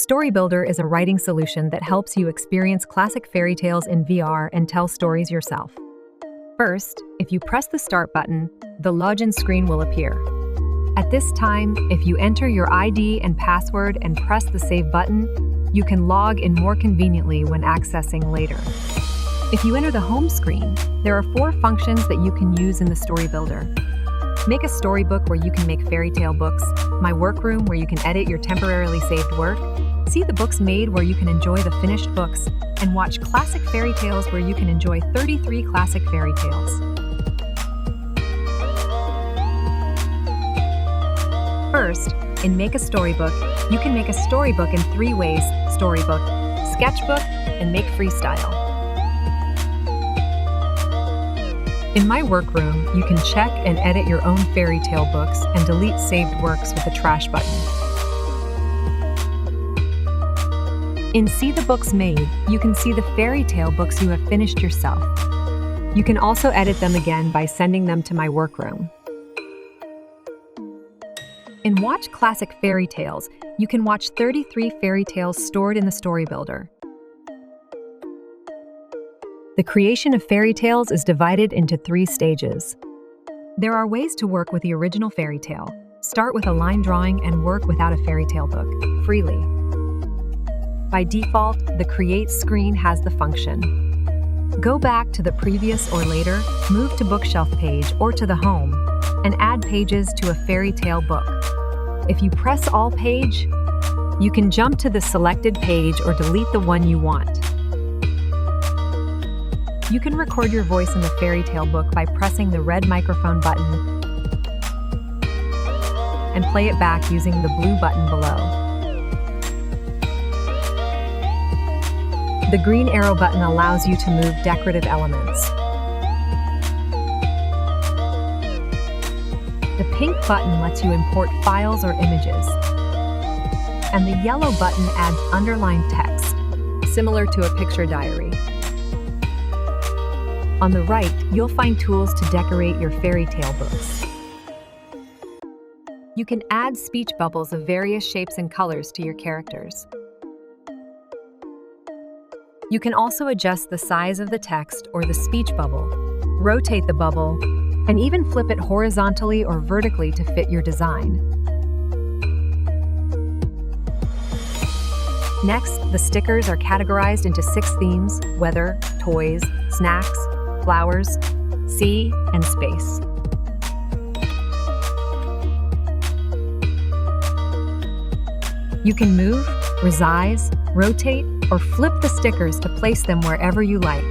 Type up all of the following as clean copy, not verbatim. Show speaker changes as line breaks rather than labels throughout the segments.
StoryBuilder is a writing solution that helps you experience classic fairy tales in VR and tell stories yourself. First, if you press the Start button, the login screen will appear. At this time, if you enter your ID and password and press the Save button, you can log in more conveniently when accessing later. If you enter the home screen, there are 4 functions that you can use in the StoryBuilder. Make a storybook where you can make fairy tale books, My Workroom where you can edit your temporarily saved work, See the Books Made where you can enjoy the finished books, and Watch Classic Fairy Tales where you can enjoy 33 classic fairy tales. First, in Make a Storybook, you can make a storybook in 3 ways: Storybook, Sketchbook, and Make Freestyle. In My Workroom, you can check and edit your own fairy tale books and delete saved works with a trash button. In See the Books Made, you can see the fairy tale books you have finished yourself. You can also edit them again by sending them to My Workroom. In Watch Classic Fairy Tales, you can watch 33 fairy tales stored in the StoryBuilder. The creation of fairy tales is divided into 3 stages. There are ways to work with the original fairy tale. Start with a line drawing and work without a fairy tale book, freely. By default, the Create screen has the function. Go back to the previous or later, move to Bookshelf page or to the Home, and add pages to a fairy tale book. If you press All Page, you can jump to the selected page or delete the one you want. You can record your voice in the fairy tale book by pressing the red microphone button and play it back using the blue button below. The green arrow button allows you to move decorative elements. The pink button lets you import files or images. And the yellow button adds underlined text, similar to a picture diary. On the right, you'll find tools to decorate your fairy tale books. You can add speech bubbles of various shapes and colors to your characters. You can also adjust the size of the text or the speech bubble, rotate the bubble, and even flip it horizontally or vertically to fit your design. Next, the stickers are categorized into 6 themes: weather, toys, snacks, flowers, sea, and space. You can move, resize, rotate, or flip the stickers to place them wherever you like.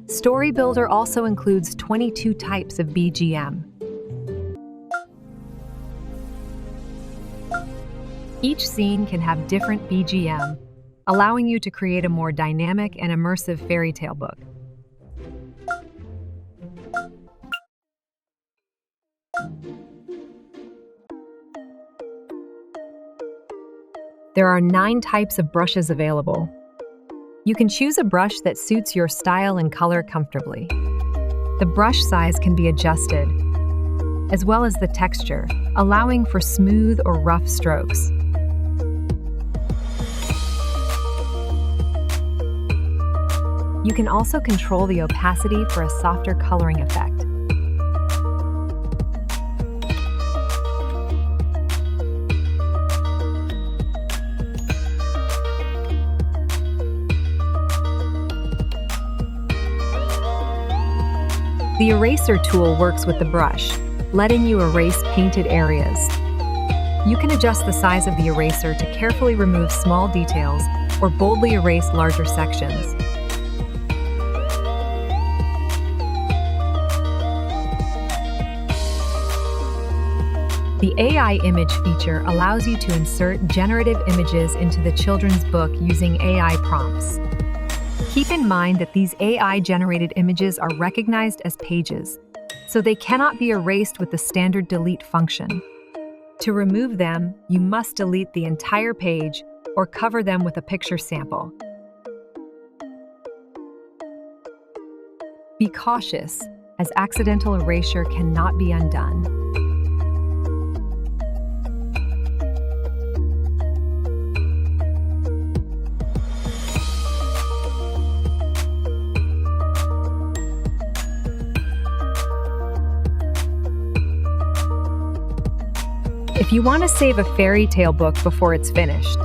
StoryBuilder also includes 22 types of BGM. Each scene can have different BGM, allowing you to create a more dynamic and immersive fairy tale book. There are 9 types of brushes available. You can choose a brush that suits your style and color comfortably. The brush size can be adjusted, as well as the texture, allowing for smooth or rough strokes. You can also control the opacity for a softer coloring effect. The eraser tool works with the brush, letting you erase painted areas. You can adjust the size of the eraser to carefully remove small details or boldly erase larger sections. The AI image feature allows you to insert generative images into the children's book using AI prompts. Keep in mind that these AI-generated images are recognized as pages, so they cannot be erased with the standard delete function. To remove them, you must delete the entire page or cover them with a picture sample. Be cautious, as accidental erasure cannot be undone. If you want to save a fairy tale book before it's finished,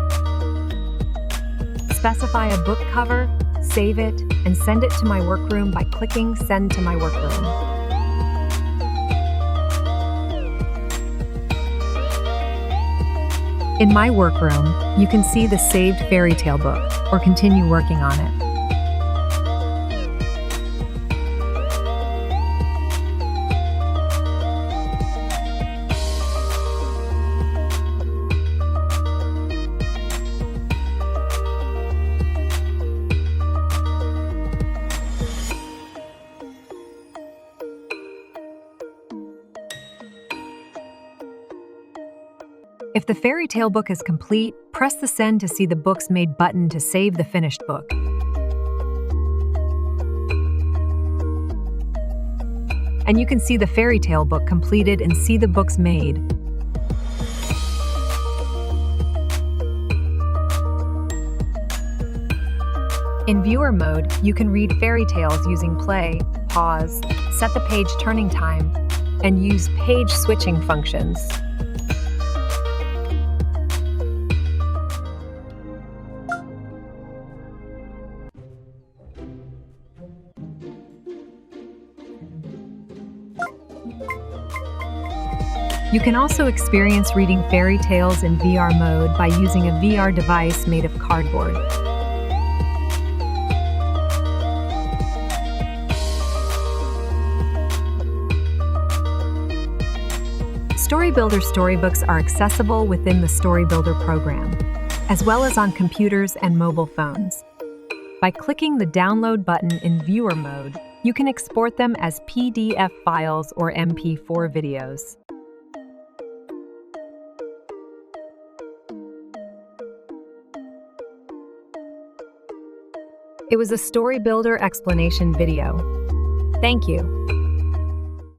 specify a book cover, save it, and send it to my workroom by clicking Send to my workroom. In my workroom, you can see the saved fairy tale book or continue working on it. If the fairy tale book is complete, press the Send to see the Books Made button to save the finished book. And you can see the fairy tale book completed and see the books made. In viewer mode, you can read fairy tales using play, pause, set the page turning time, and use page switching functions. You can also experience reading fairy tales in VR mode by using a VR device made of cardboard. StoryBuilder storybooks are accessible within the StoryBuilder program, as well as on computers and mobile phones. By clicking the Download button in viewer mode, you can export them as PDF files or MP4 videos. It was a StoryBuilder explanation video. Thank you.